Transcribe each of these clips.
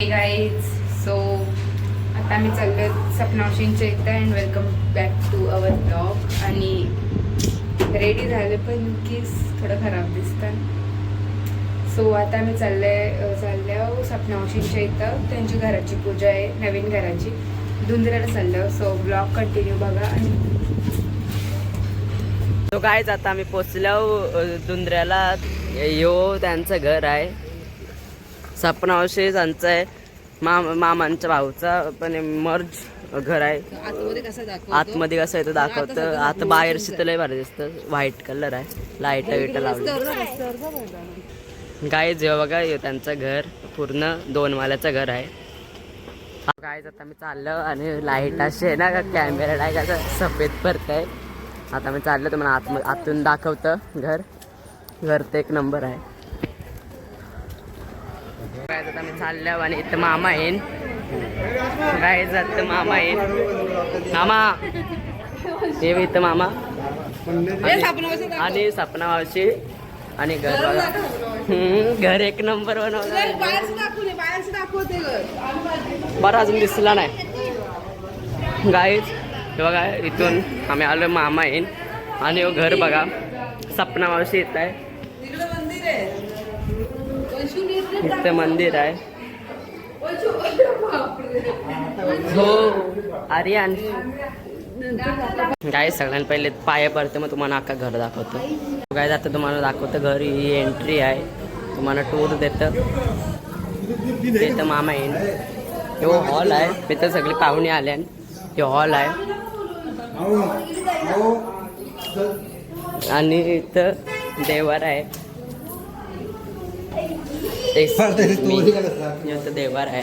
Hey guys, so आता आम्ही चाललो सपनावशींच्या इथं and welcome back to our blog. आणि रेडी झाले पण केस थोडं खराब दिसतात. सो आता आम्ही चाललो सपनावशींच्या इथं. त्यांची घराची पूजा आहे, नवीन घराची. धुंदऱ्याला चाललो. सो ब्लॉग कंटिन्यू बघा. आणि तो कायच आता आम्ही पोचलो धुंदऱ्याला. यो त्यांचं घर आहे. सपनावशी त्यांचं आहे, मामांच्या भाऊचा पण मर्ज घर आहे. आतमध्ये कसं आहे तो दाखवतं. आता बाहेर शीतलही भारी दिसतं. व्हाईट कलर आहे, लाईट विट लावली. काय जेव्हा बघा त्यांचं घर पूर्ण 2 माल्याचं घर आहे. काय आता मी चाललो आणि लाईट अशी आहे ना, कॅमेरा नाही का सफेद पडत आहे. आता मी चाललो तुम्हाला आतून दाखवतं घर तर एक नंबर आहे. काय आता मी चाललो आणि इथं मामा येईन. काय जात मामा येईन. मामा हे इथं मामा आणि सपनावशी आणि घर बघा. घर एक नंबर बनवलं. बरं अजून दिसला नाही गाईच. हे बघा इथून आम्ही आलो. मामा येईन आणि घर बघा. सपनावशी येत आहे. इथं मंदिर आहे. हो आर्यन काय सगळ्यात पहिले पाया पडते, मग तुम्हाला अख्खा घर दाखवतो. काय जातं तुम्हाला दाखवतं घर. ही एंट्री आहे, तुम्हाला टूर देतं. इथं मामा येईन. हो हॉल आहे. इथं सगळे पाहुणे आले. हे हॉल आहे आणि इथं देवार आहे. इथं देवार आहे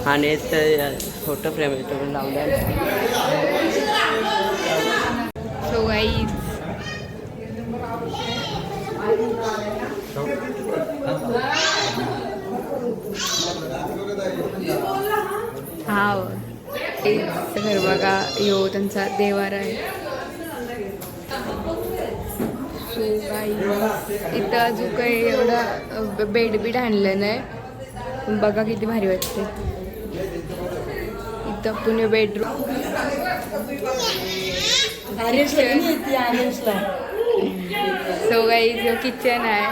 आणि इथं फोटो फ्रेम लावले. सो गाईज हा घर बघा. यो त्यांचा देवार आहे. सो गाईज इथं अजून काही एवढा बेड आणलं नाही. बघा किती भारी वाटते. इथं पुणे बेडरूम. सो गाईज यो किचन आहे.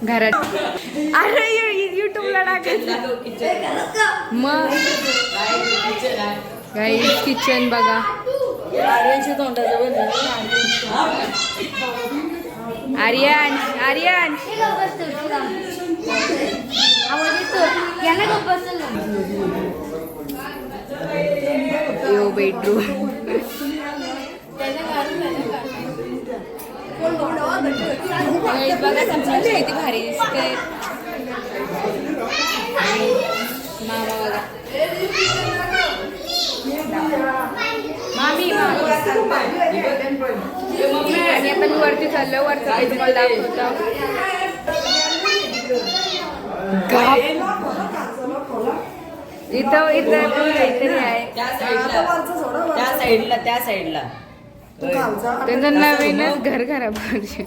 घरात अरे युट्यूबला टाकायचं मग. गाईज किचन बघा. आर्यन आर्यन यो बेडरूम. बघा समजा किती भारी दिसते. मामा बघा. मामी आणि आता मी वरती चाललो. वरचा तुम्हाला दाखवतो. इथं इथं काहीतरी आहे त्या साईडला त्यांचं नवीनच घर खराब करते.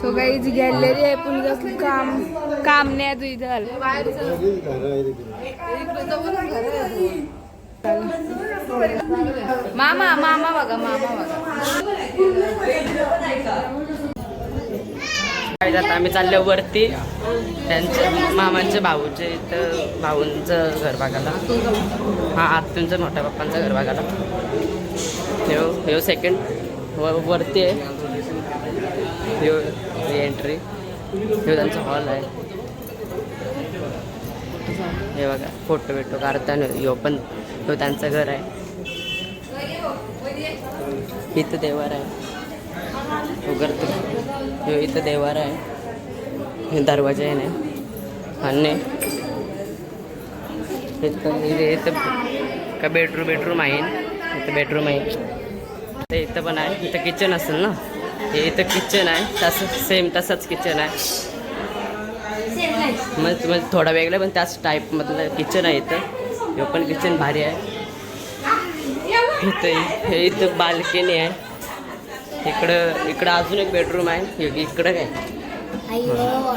सो गाईज गॅलरी आहे पण काम नाही तुझी झालं. मामा मामा बघा. मामा बघा. आता आम्ही चाललो वरती त्यांच्या मामांच्या भाऊचे इथं भाऊंचं घर बघायला. हा आत्तूंचं मोठ्या पप्पांचं घर बघायला. हे सेकंड वरती आहे. एंट्री हे त्यांचा हॉल आहे. हे बघा फोटो बिटो काढताना. ह्यो पण तो त्यांचं घर आहे. इथं देवार आहे. उघडतो इथं देवार आहे. दरवाजा आहे ना. आणि इथं का बेडरूम आहे. इथं बेडरूम आहे. इथं पण आहे. इथं किचन असेल ना. हे इथं किचन आहे. तसं सेम तसंच किचन आहे. म्हणजे थोडा वेगळा पण त्याच टाईपमधलं किचन आहे इथं. हे पण किचन भारी आहे. इथं हे इथं बाल्कनी आहे. इकडं अजून एक बेडरूम आहे. इकडं काय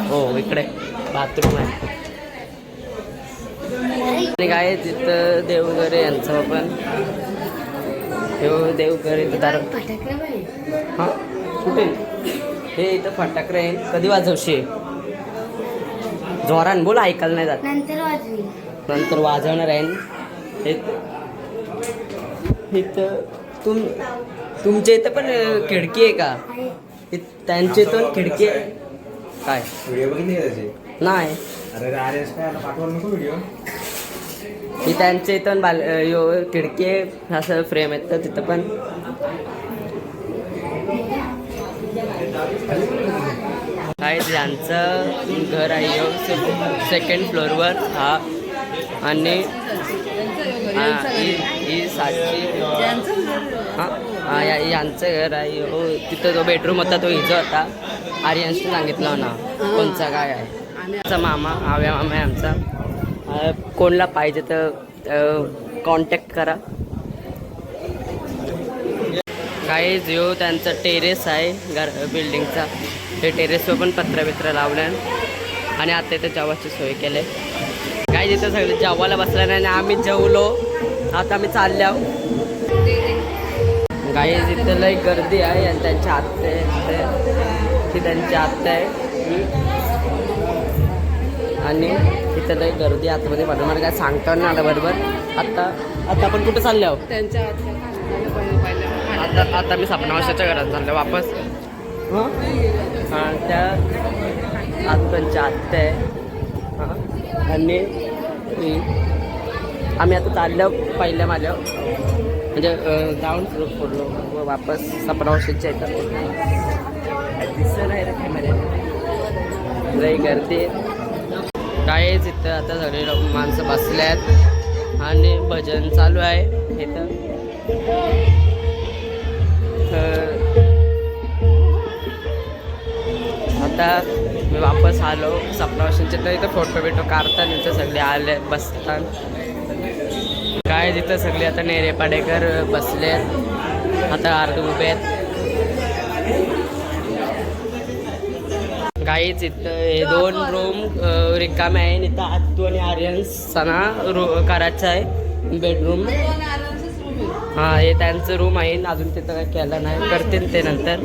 हो इकडे बाथरूम आहे. आणि काय तिथं देवघर यांचं पण देवघर इथं दार. हां कुठे हे इथं फटाकडे आहे. कधी वाजवशे जोरान बोल, ऐकायला नाही जात. नंतर वाजवणार आहे. इथं तुमच्या इथं पण खिडकी आहे का? त्यांच्या इथून खिडकी आहे काय? व्हिडिओ बघितले त्याचे नाही. अरे पाठवा नको व्हिडिओ. ही त्यांच्या इथून खिडकी आहे. असं फ्रेम आहेत तर तिथं पण काय त्यांचं घर आहे. सेकंड फ्लोअरवर हा. आणि ही साक्षी हां यांचं घर आहे. हो तिथं जो बेडरूम होता तो हिचा होता. आर्यनशी सांगितलं ना कोणचा काय आहे. आमचा मामा आव्या मामा आहे आमचा. कोणला पाहिजे तर कॉन्टॅक्ट करा. काही जो त्यांचा टेरेस आहे बिल्डिंगचा. ते टेरेसवर पण पत्र लावलं आणि आता इथं जेवायची सोय केली. काय तिथं सगळं जेवायला बसलं नाही आणि आम्ही जेवलो. आता आम्ही चाललो. काही तिथं लई गर्दी आहे आणि त्यांच्या आत्या त्यांची आत्या आहे. आणि तिथं लई गर्दी आतमध्ये बरोबर काय सांगता नाही आलं बरोबर. आता आपण कुठं चाललो आहोत? त्यांच्या आता मी सपनावशाच्या घरात चाललो वापस. हां त्या त्यांच्या आत्या आहे. हां आणि आम्ही आता चाललो पहिल्या माझ्या म्हणजे जाऊन पडलो वापस सपनावशाच्या येतात. दिसत नाही रे लई गर्दी काय तिथं. आता सगळे माणसं बसले आहेत आणि भजन चालू आहे इथं. आता मी वापस आलो सपनावशांचे तर इथं फोटो काढतात. इथं सगळे आले बसतात. काय तिथं सगळे आता नेरे पाडेकर बसले आता अर्ध उभे आहेत. काहीच इथं हे 2 रूम रिकामे आहे. इथं आत्तू आणि आर्यन्सना करायचं आहे बेडरूम. हां हे त्यांचं रूम आहे. अजून तिथं काय केलं नाही, करतील ते नंतर.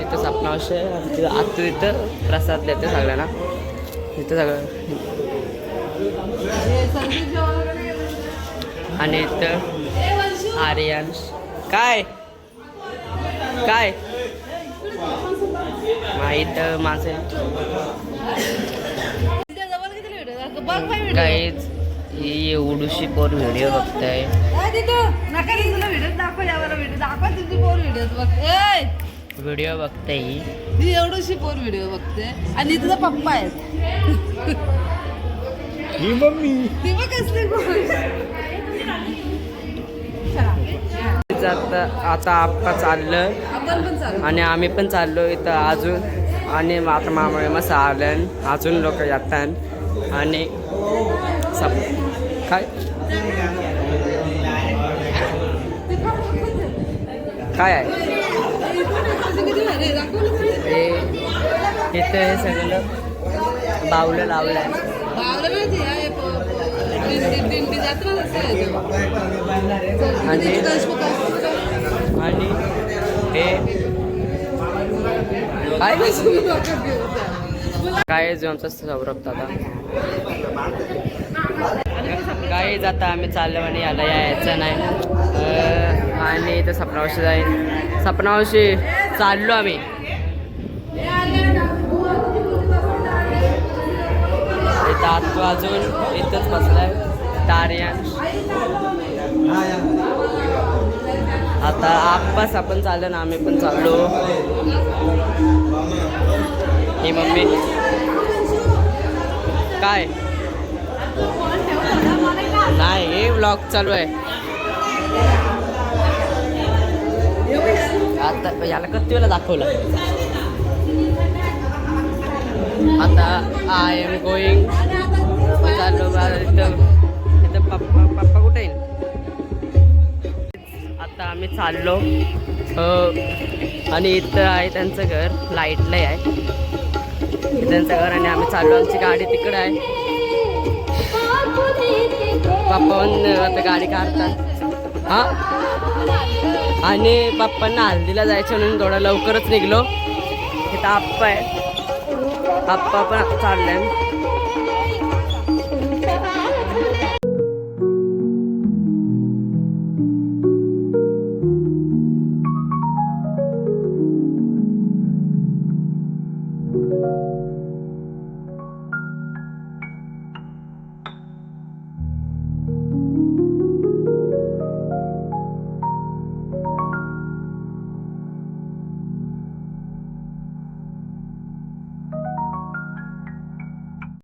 इथं सपनावश आहे आणि तिथं आत्तू इथं प्रसाद देते सगळ्यांना. इथं सगळं आणि इथं आर्यन्स काय काय माहीत माझे काहीच ही एवढीशी पोर व्हिडिओ बघताय. व्हिडिओ बघते ही एवढीशी पोर व्हिडिओ बघते आणि तुझा पप्पा आहे. ही मम्मी ती बघ कसली आता आप्पा चाललं आपण पण चालू आणि आम्ही पण चाललो इथं अजून. आणि आता मामा मसा आलं अजून लोक येतात. आणि काय काय आहे हे इथं हे सगळं बावलं लावलं आहे. आणि हे काय जो आमचा सौरभ दादा काय जाता आम्ही चाललो आणि याला यायचं नाही. आणि इथं सपनावशी जाईल. सपनावशी चाललो आम्ही. इथं आत्तू अजून इथंच बसलाय. तारियान आता आप्पास आपण चाललो ना आम्ही पण चाललो. ही मम्मी काय नाही हे व्लॉग चालू आहे. आता याला किती वेळा दाखवलं आता आय एम गोईंग चाललो इथं पप्पा कुठे येईल. आता आम्ही चाललो आणि इथं आहे त्यांचं घर, लाईटला आहे त्यांचं घर आणि आम्ही चाललो. आमची गाडी तिकडे आहे. पप्पा पण आता गाडी काढतात हां. आणि पप्पांना हल्दीला जायचं म्हणून थोडं लवकरच निघलो. इथं आप्पा आहे, आप्पा पण आता चाललंय.